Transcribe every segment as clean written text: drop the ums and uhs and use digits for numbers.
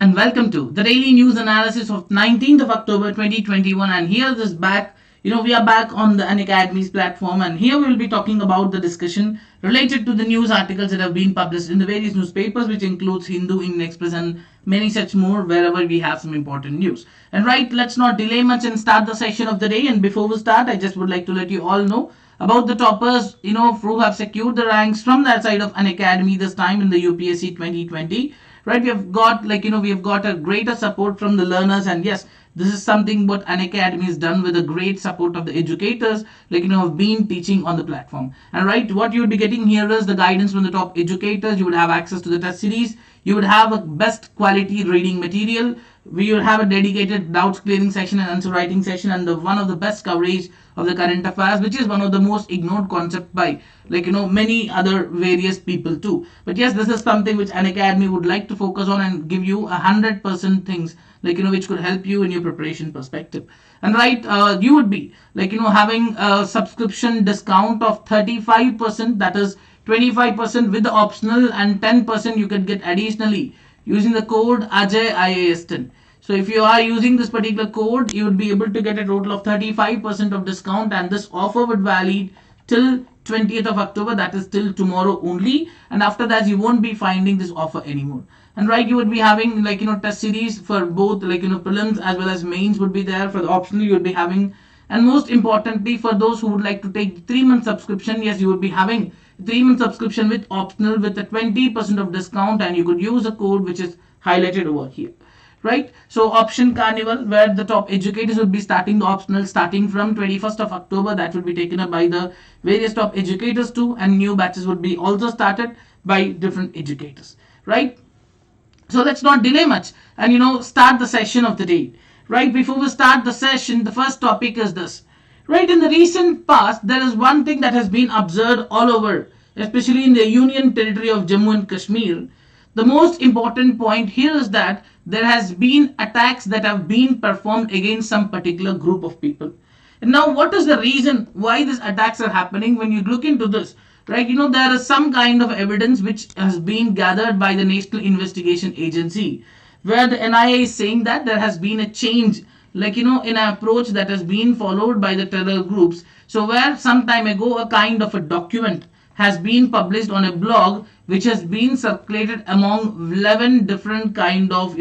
and welcome to the daily news analysis of 19th of October 2021. And here this back, we are back on the Unacademy's platform, and here we will be talking about the discussion related to the news articles that have been published in the various newspapers, which includes Hindu, Indian Express, and many such more, wherever we have some important news. And right, let's not delay much and start the session of the day. And before we start, I just would like to let you all know about the toppers, who have secured the ranks from that side of Unacademy this time in the UPSC 2020. Right, we have got we have got a greater support from the learners, and yes, this is something what Unacademy has done with the great support of the educators, have been teaching on the platform. And right, what you would be getting here is the guidance from the top educators. You would have access to the test series. You would have a best quality reading material. We will have a dedicated doubts clearing session and answer writing session, and one of the best coverage of the current affairs, which is one of the most ignored concept by many other various people too. But yes, this is something which Unacademy would like to focus on and give you 100% things which could help you in your preparation perspective. And right, you would be having a subscription discount of 35%, that is 25% with the optional, and 10% you can get additionally using the code Ajay IAS10. So if you are using this particular code, you would be able to get a total of 35% of discount, and this offer would valid till 20th of October, that is till tomorrow only, and after that you won't be finding this offer anymore. And right, you would be having test series for both prelims as well as mains would be there. For the optional you would be having, and most importantly for those who would like to take 3-month subscription, yes, you would be having 3-month subscription with optional with a 20% of discount, and you could use a code which is highlighted over here. Right, so option carnival, where the top educators would be starting the optional starting from 21st of October. That would be taken up by the various top educators too, and new batches would be also started by different educators. Right, so let's not delay much and start the session of the day. Right, before we start the session, the first topic is this. Right, in the recent past, there is one thing that has been observed all over, especially in the Union Territory of Jammu and Kashmir. The most important point here is that there has been attacks that have been performed against some particular group of people. And now what is the reason why these attacks are happening? When you look into this, right, there is some kind of evidence which has been gathered by the National Investigation Agency, where the NIA is saying that there has been a change in an approach that has been followed by the terror groups. So where some time ago a kind of a document has been published on a blog which has been circulated among 11 different kind of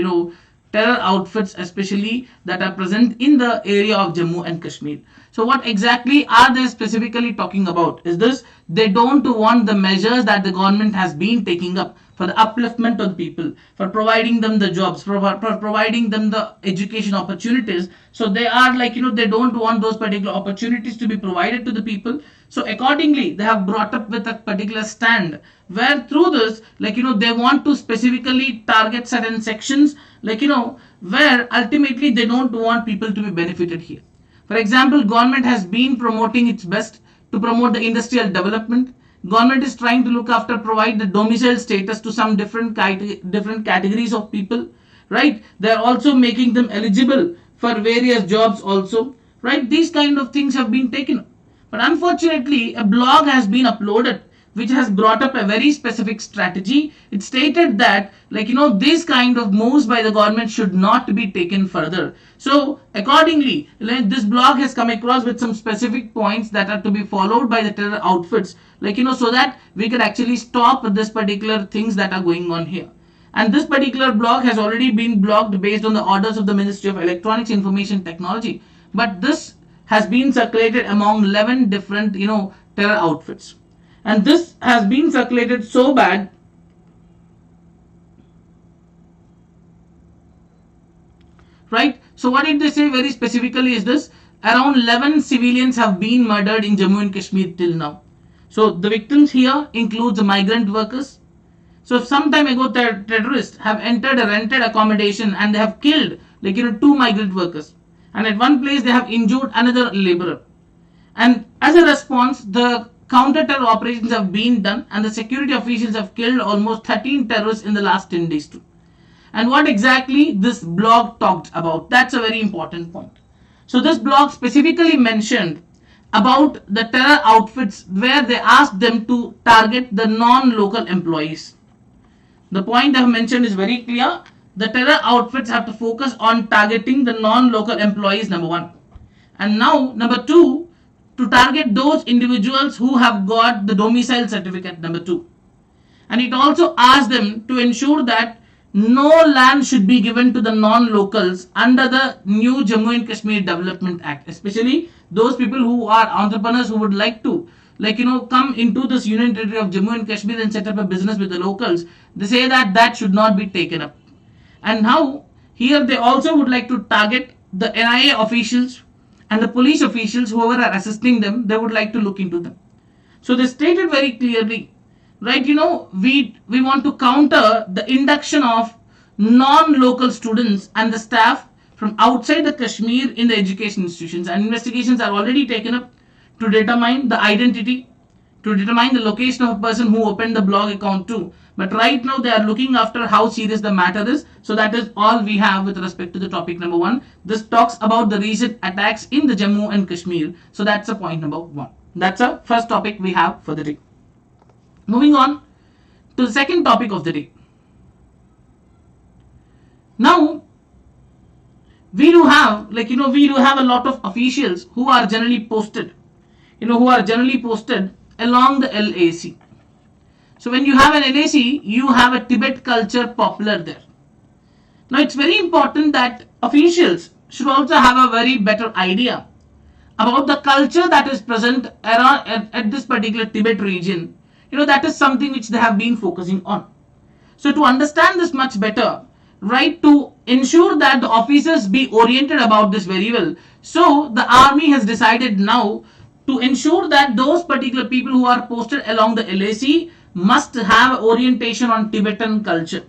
terror outfits, especially that are present in the area of Jammu and Kashmir. So what exactly are they specifically talking about? Is this they don't want the measures that the government has been taking up for the upliftment of the people, for providing them the jobs, for providing them the education opportunities. So they are they don't want those particular opportunities to be provided to the people. So accordingly, they have brought up with a particular stand where through this, they want to specifically target certain sections, where ultimately they don't want people to be benefited here. For example, government has been promoting its best to promote the industrial development. Government is trying to look after, provide the domicile status to some different categories of people. Right, they are also making them eligible for various jobs also. Right, these kind of things have been taken up. But unfortunately, a blog has been uploaded which has brought up a very specific strategy. It stated that these kind of moves by the government should not be taken further. So accordingly, this blog has come across with some specific points that are to be followed by the terror outfits, so that we can actually stop this particular things that are going on here. And this particular blog has already been blocked based on the orders of the Ministry of Electronics Information Technology. But this has been circulated among 11 different terror outfits, and this has been circulated so bad, right? So what did they say very specifically is this: around 11 civilians have been murdered in Jammu and Kashmir till now. So the victims here includes the migrant workers. So some time ago, terrorists have entered a rented accommodation and they have killed 2 migrant workers, and at one place they have injured another laborer. And as a response, the counter-terror operations have been done, and the security officials have killed almost 13 terrorists in the last 10 days too. And what exactly this blog talked about, that's a very important point. So this blog specifically mentioned about the terror outfits where they asked them to target the non-local employees. The point I have mentioned is very clear. the terror outfits have to focus on targeting the non-local employees, number one. And now, number two, to target those individuals who have got the domicile certificate, number two. And it also asks them to ensure that no land should be given to the non-locals under the new Jammu and Kashmir Development Act, especially those people who are entrepreneurs who would like to come into this union territory of Jammu and Kashmir and set up a business with the locals. They say that that should not be taken up. And now here they also would like to target the NIA officials and the police officials, whoever are assisting them, they would like to look into them. So they stated very clearly, right, we want to counter the induction of non-local students and the staff from outside the Kashmir in the education institutions, and investigations are already taken up to determine the identity, to determine the location of a person who opened the blog account too. But right now they are looking after how serious the matter is. So that is all we have with respect to the topic number one. This talks about the recent attacks in the Jammu and Kashmir. So that's a point number one. That's a first topic we have for the day. Moving on to the second topic of the day. Now we do have a lot of officials who are generally posted along the LAC. So when you have an LAC, you have a Tibet culture popular there. Now it's very important that officials should also have a very better idea about the culture that is present around at this particular Tibet region. That is something which they have been focusing on. So to understand this much better, right, to ensure that the officers be oriented about this very well, so the army has decided now to ensure that those particular people who are posted along the LAC must have orientation on Tibetan culture.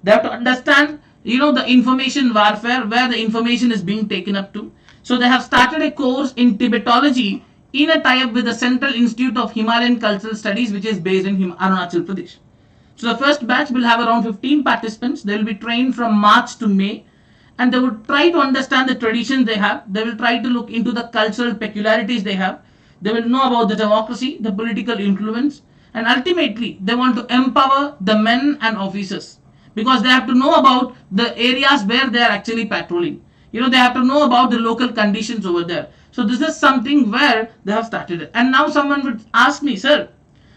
They have to understand, the information warfare, where the information is being taken up to. So they have started a course in Tibetology in a tie-up with the Central Institute of Himalayan Cultural Studies, which is based in Arunachal Pradesh. So the first batch will have around 15 participants. They will be trained from March to May, and they will try to understand the traditions they have. They will try to look into the cultural peculiarities they have. They will know about the democracy, the political influence, and ultimately they want to empower the men and officers, because they have to know about the areas where they are actually patrolling. They have to know about the local conditions over there. So this is something where they have started it. And now someone would ask me, sir,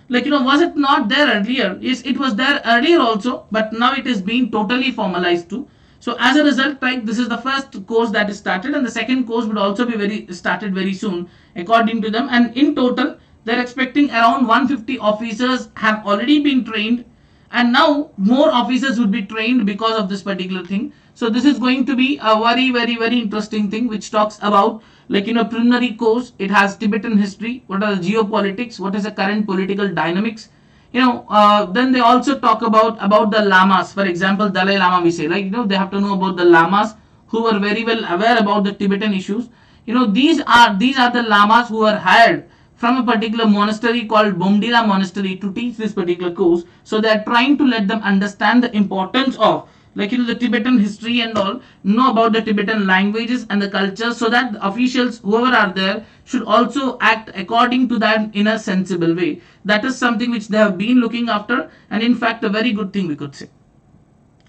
was it not there earlier? Yes, it was there earlier also, but now it is being totally formalized too. So as a result, this is the first course that is started, and the second course would also be started very soon, according to them. And in total, they're expecting around 150 officers have already been trained, and now more officers would be trained because of this particular thing. So this is going to be a very, very, very interesting thing, which talks about preliminary course. It has Tibetan history, what are the geopolitics, what is the current political dynamics. Then they also talk about the lamas. For example, Dalai Lama, we say, they have to know about the lamas who are very well aware about the Tibetan issues. These are the lamas who are hired from a particular monastery called Bomdila Monastery to teach this particular course. So they are trying to let them understand the importance of the Tibetan history and all, know about the Tibetan languages and the culture, so that the officials, whoever are there, should also act according to that in a sensible way. That is something which they have been looking after, and in fact a very good thing we could say.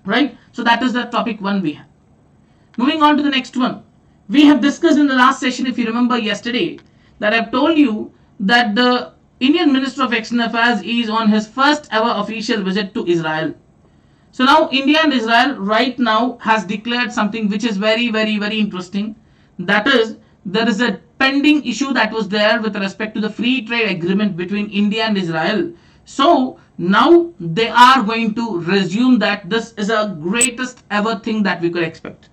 Right? So that is the topic one we have. Moving on to the next one. We have discussed in the last session, if you remember yesterday, that I have told you that the Indian Minister of External Affairs is on his first ever official visit to Israel. So now India and Israel right now has declared something which is very, very, very interesting. That is, there is a pending issue that was there with respect to the free trade agreement between India and Israel. So now they are going to resume that. This is a greatest ever thing that we could expect.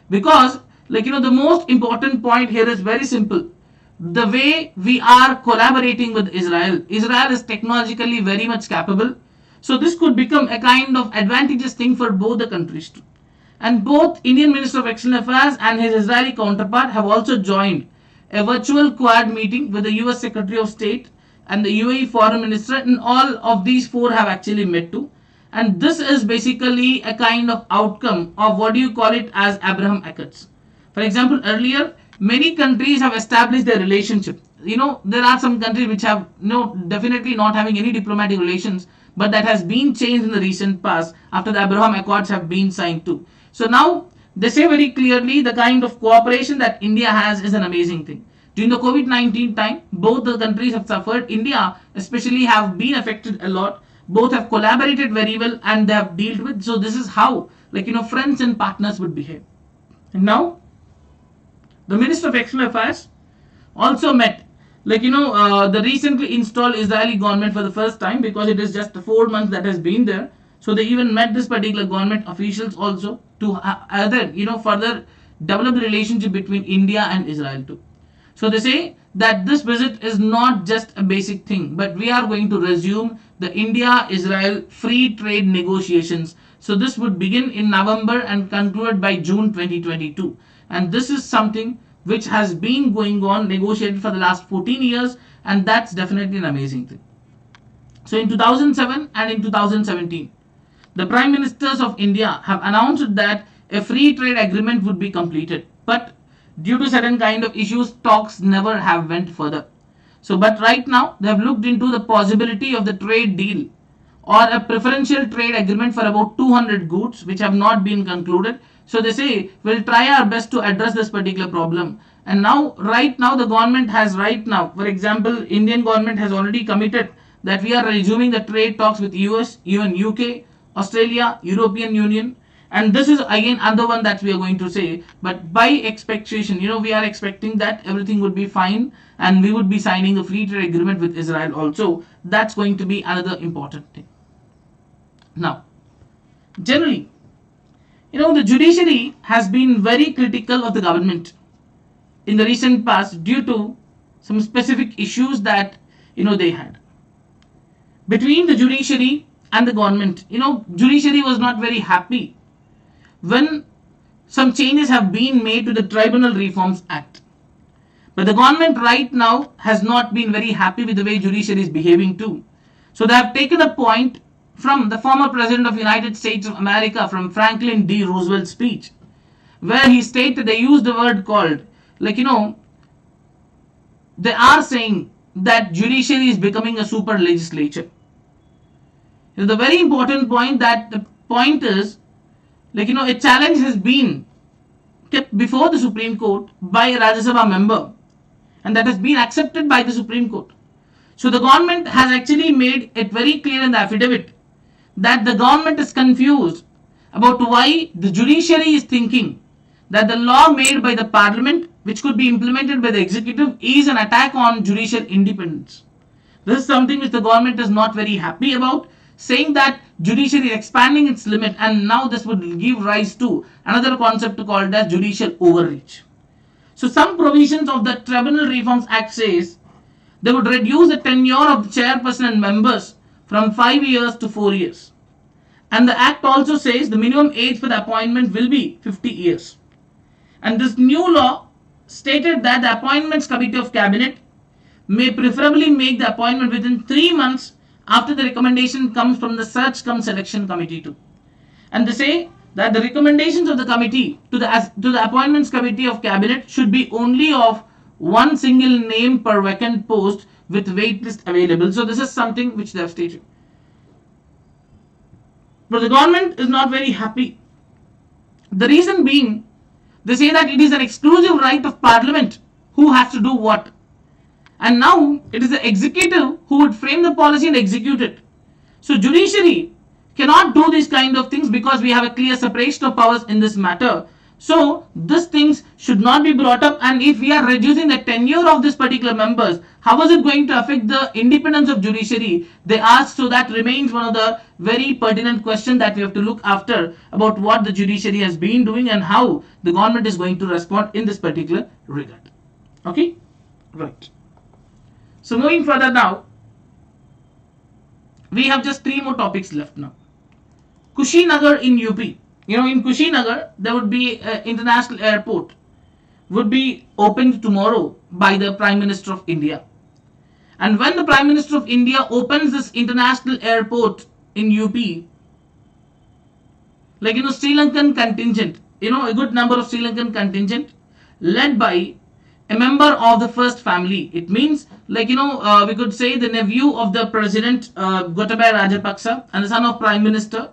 Because the most important point here is very simple. The way we are collaborating with Israel is technologically very much capable. So this could become a kind of advantageous thing for both the countries too. And both Indian Minister of External Affairs and his Israeli counterpart have also joined a virtual quad meeting with the US Secretary of State and the UAE Foreign Minister, and all of these four have actually met too. And this is basically a kind of outcome of what do you call it as Abraham Accords. For example, earlier many countries have established their relationship. There are some countries which have definitely not having any diplomatic relations, but that has been changed in the recent past after the Abraham Accords have been signed too. So now they say very clearly the kind of cooperation that India has is an amazing thing. During the COVID-19 time, both the countries have suffered. India especially have been affected a lot. Both have collaborated very well and they have dealt with. So this is how, friends and partners would behave. And now the Minister of External Affairs also met, the recently installed Israeli government for the first time, because it is just 4 months that has been there. So they even met this particular government officials also to further develop the relationship between India and Israel too. So they say that this visit is not just a basic thing, but we are going to resume the India-Israel free trade negotiations. So this would begin in November and conclude by June 2022. And this is something which has been going on, negotiated for the last 14 years, and that's definitely an amazing thing. So in 2007 and in 2017, the Prime Ministers of India have announced that a free trade agreement would be completed. But due to certain kind of issues, talks never have went further. So, but right now, they have looked into the possibility of the trade deal or a preferential trade agreement for about 200 goods which have not been concluded. So they say, we'll try our best to address this particular problem. And now, right now, the government has for example, Indian government has already committed that we are resuming the trade talks with US, even UK, Australia, European Union. And this is again another one that we are going to say, but by expectation, we are expecting that everything would be fine and we would be signing a free trade agreement with Israel also. That's going to be another important thing. Now, generally, the judiciary has been very critical of the government in the recent past due to some specific issues that, they had. Between the judiciary and the government, judiciary was not very happy when some changes have been made to the Tribunal Reforms Act. But the government right now has not been very happy with the way judiciary is behaving too. So they have taken a point from the former President of United States of America, from Franklin D. Roosevelt's speech, where he stated, they used the word called, they are saying that judiciary is becoming a super legislature. The very important point, that the point is, a challenge has been kept before the Supreme Court by a Rajya Sabha member, and that has been accepted by the Supreme Court. So the government has actually made it very clear in the affidavit that the government is confused about why the judiciary is thinking that the law made by the parliament, which could be implemented by the executive, is an attack on judicial independence. This is something which the government is not very happy about, saying that judiciary is expanding its limit, and now this would give rise to another concept called as judicial overreach. So some provisions of the Tribunal Reforms Act says they would reduce the tenure of the chairperson and members from 5 years to 4 years. And the act also says the minimum age for the appointment will be 50 years. And this new law stated that the Appointments Committee of Cabinet may preferably make the appointment within 3 months after the recommendation comes from the Search cum Selection Committee too. And they say that the recommendations of the committee to the Appointments Committee of Cabinet should be only of one single name per vacant post with wait list available. So this is something which they have stated. But the government is not very happy. The reason being, they say that it is an exclusive right of parliament who has to do what. And now it is the executive who would frame the policy and execute it. So judiciary cannot do these kind of things because we have a clear separation of powers in this matter. So these things should not be brought up, and if we are reducing the tenure of this particular members, how is it going to affect the independence of judiciary? They ask, so that remains one of the very pertinent questions that we have to look after about what the judiciary has been doing and how the government is going to respond in this particular regard. Okay, right. So moving further now, we have just 3 more topics left now. Kushinas in UP. In Kushinas, there would be an international airport would be opened tomorrow by the Prime Minister of India. And when the Prime Minister of India opens this international airport in UP, Sri Lankan contingent, a good number of Sri Lankan contingent led by a member of the first family. It means, we could say the nephew of the president Gotabaya Rajapaksa and the son of prime minister,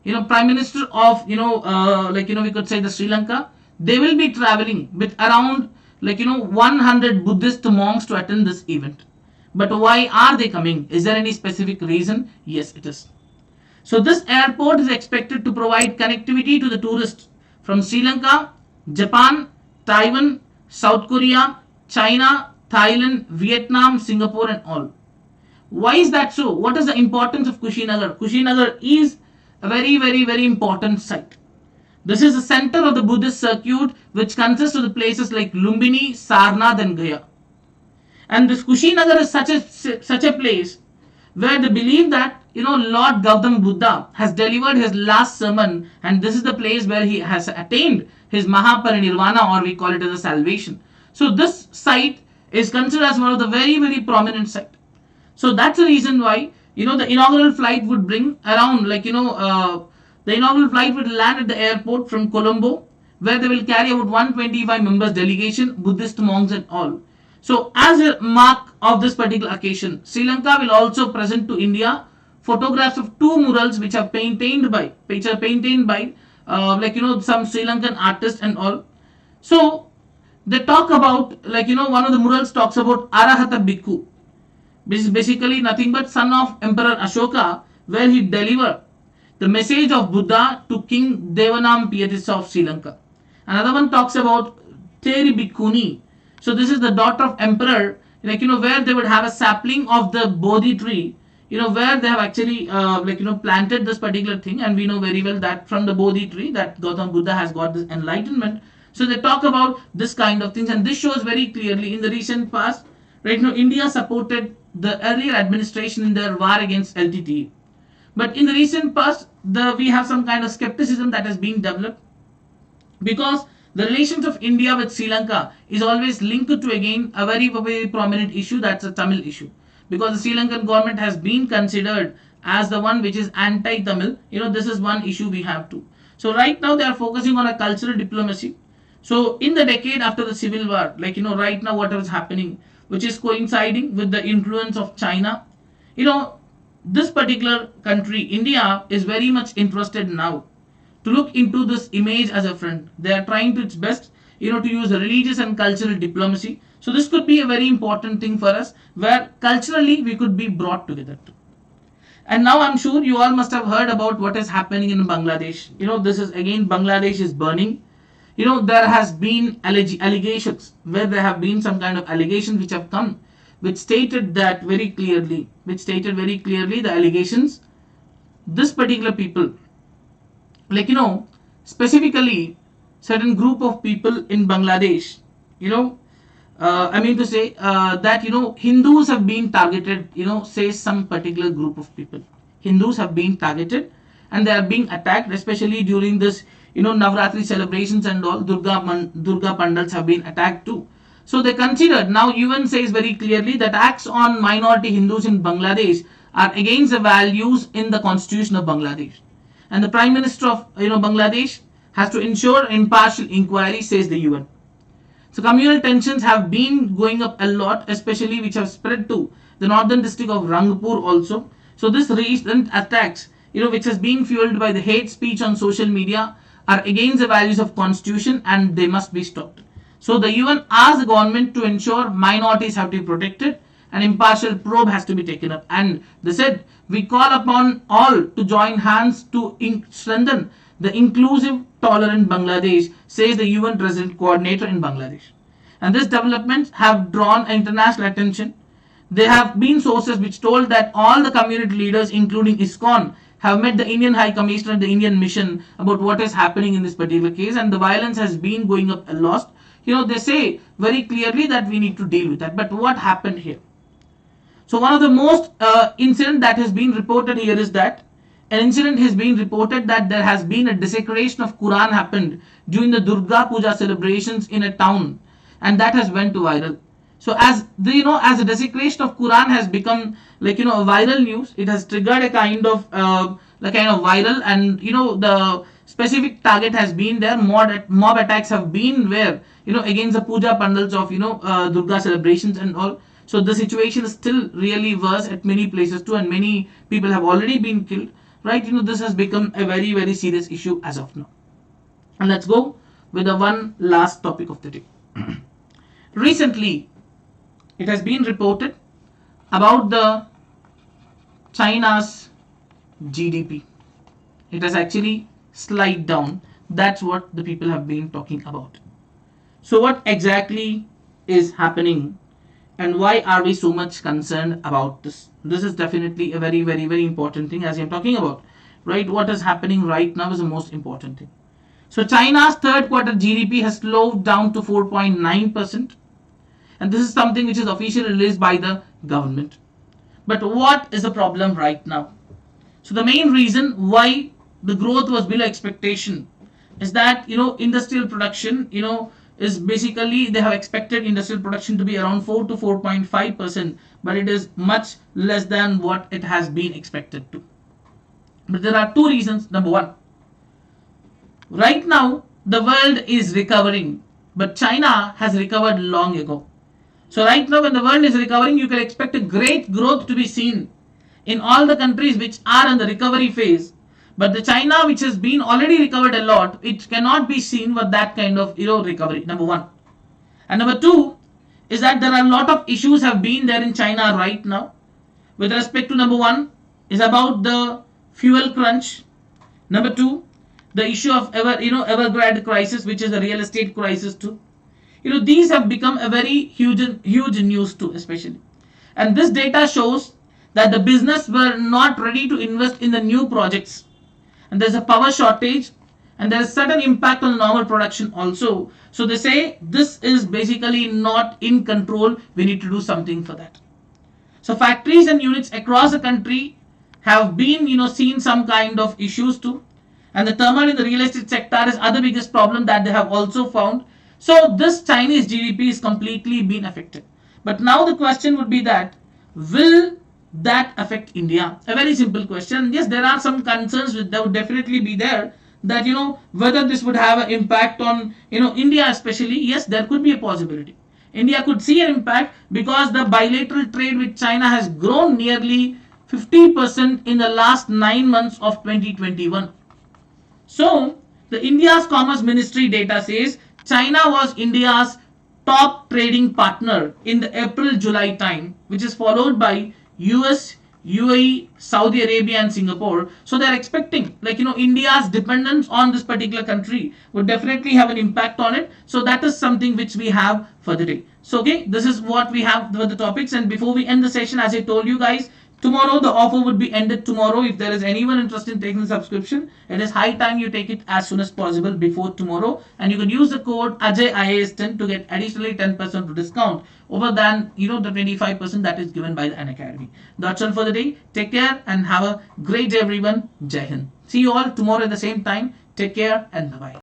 prime minister of, we could say the Sri Lanka. They will be traveling with around 100 Buddhist monks to attend this event. But why are they coming? Is there any specific reason? Yes, it is. So this airport is expected to provide connectivity to the tourists from Sri Lanka, Japan, Taiwan, South Korea, China, Thailand, Vietnam, Singapore and all. Why is that so? What is the importance of Kushinagar? Kushinagar is a very, very, very important site. This is the center of the Buddhist circuit, which consists of the places like Lumbini, Sarnath and Gaya. And this Kushinagar is such a place where they believe that Lord Gautam Buddha has delivered his last sermon, and this is the place where he has attained his Mahaparinirvana, or we call it as a salvation. So this site is considered as one of the very, very prominent site. So that's the reason why the inaugural flight would bring around the inaugural flight would land at the airport from Colombo, where they will carry about 125 members delegation, Buddhist monks and all. So as a mark of this particular occasion, Sri Lanka will also present to India photographs of two murals which are painted by some Sri Lankan artists and all. So they talk about one of the murals talks about Arahata Bhikkhu, which is basically nothing but son of Emperor Ashoka, where he delivered the message of Buddha to King Devanam Pietista of Sri Lanka. Another one talks about Teri Bhikkhuni. So this is the daughter of emperor, where they would have a sapling of the Bodhi tree, where they have actually, planted this particular thing. And we know very well that from the Bodhi tree that Gautam Buddha has got this enlightenment. So they talk about this kind of things. And this shows very clearly in the recent past, India supported the earlier administration in their war against LTTE. But in the recent past, we have some kind of skepticism that has been developed, because the relations of India with Sri Lanka is always linked to again a very, very prominent issue, that's a Tamil issue. Because the Sri Lankan government has been considered as the one which is anti-Tamil. This is one issue we have too. So right now they are focusing on a cultural diplomacy. So in the decade after the civil war, right now what is happening, which is coinciding with the influence of China, this particular country, India, is very much interested now to look into this image as a friend. They are trying to its best, to use religious and cultural diplomacy. So this could be a very important thing for us, where culturally we could be brought together too. And now I'm sure you all must have heard about what is happening in Bangladesh. This is again, Bangladesh is burning. There has been allegations, where there have been some kind of allegations which have come, which stated very clearly the allegations, this particular people, specifically certain group of people in Bangladesh, that Hindus have been targeted, say some particular group of people. Hindus have been targeted and they are being attacked, especially during this, Navratri celebrations and all. Durga pandals have been attacked too. So they considered, now UN says very clearly that acts on minority Hindus in Bangladesh are against the values in the constitution of Bangladesh. And the Prime Minister of Bangladesh has to ensure impartial inquiry, says the UN. So communal tensions have been going up a lot, especially which have spread to the northern district of Rangpur also. So this recent attacks, which has been fueled by the hate speech on social media, are against the values of constitution and they must be stopped. So the UN asked the government to ensure minorities have to be protected and impartial probe has to be taken up. And they said, we call upon all to join hands to strengthen the inclusive, tolerant Bangladesh, says the UN Resident Coordinator in Bangladesh. And these developments have drawn international attention. There have been sources which told that all the community leaders, including ISKCON, have met the Indian High Commissioner and the Indian mission about what is happening in this particular case, and the violence has been going up a lot. They say very clearly that we need to deal with that. But what happened here? So one of the most incident that has been reported here is that an incident has been reported that there has been a desecration of Quran happened during the Durga Puja celebrations in a town, and that has went to viral. So as the desecration of Quran has become a viral news, it has triggered a kind of viral, and specific target has been there. Mob attacks have been where, against the puja pandals of, Durga celebrations and all. So the situation is still really worse at many places too, and many people have already been killed, right? This has become a very, very serious issue as of now. And let's go with the one last topic of the day. Recently, it has been reported about the China's GDP. It has actually slide down. That's what the people have been talking about. So what exactly is happening, and why are we so much concerned about this? This is definitely a very, very, very important thing as I'm talking about, right? What is happening right now is the most important thing. So China's third quarter GDP has slowed down to 4.9%, and this is something which is officially released by the government. But what is the problem right now? So the main reason why the growth was below expectation is that, industrial production, is basically, they have expected industrial production to be around 4 to 4.5%, but it is much less than what it has been expected to. But there are two reasons. Number one, right now the world is recovering, but China has recovered long ago. So right now when the world is recovering, you can expect a great growth to be seen in all the countries which are in the recovery phase. But the China which has been already recovered a lot, it cannot be seen with that kind of recovery. Number one. And number two is that there are a lot of issues have been there in China right now. With respect to number one is about the fuel crunch. Number two, the issue of Evergrande crisis, which is the real estate crisis too. These have become a very huge news too, especially. And this data shows that the business were not ready to invest in the new projects. And there's a power shortage, and there is certain impact on normal production also. So they say this is basically not in control. We need to do something for that. So factories and units across the country have been, seen some kind of issues too. And the turmoil in the real estate sector is other biggest problem that they have also found. So this Chinese GDP is completely been affected. But now the question would be that, will that affect India? A very simple question. Yes, there are some concerns that would definitely be there, that whether this would have an impact on India especially. Yes, there could be a possibility. India could see an impact because the bilateral trade with China has grown nearly 50% in the last 9 months of 2021. So the India's Commerce Ministry data says China was India's top trading partner in the April-July time, which is followed by US, UAE, Saudi Arabia and Singapore. So they are expecting, India's dependence on this particular country would definitely have an impact on it. So that is something which we have for the day. So okay, this is what we have for the topics. And before we end the session, as I told you guys, tomorrow the offer would be ended tomorrow. If there is anyone interested in taking the subscription, it is high time you take it as soon as possible before tomorrow. And you can use the code AJIAS10 to get additionally 10% discount over than the 25% that is given by the Unacademy. That's all for the day. Take care and have a great day everyone. Jai Hind. See you all tomorrow at the same time. Take care and bye bye.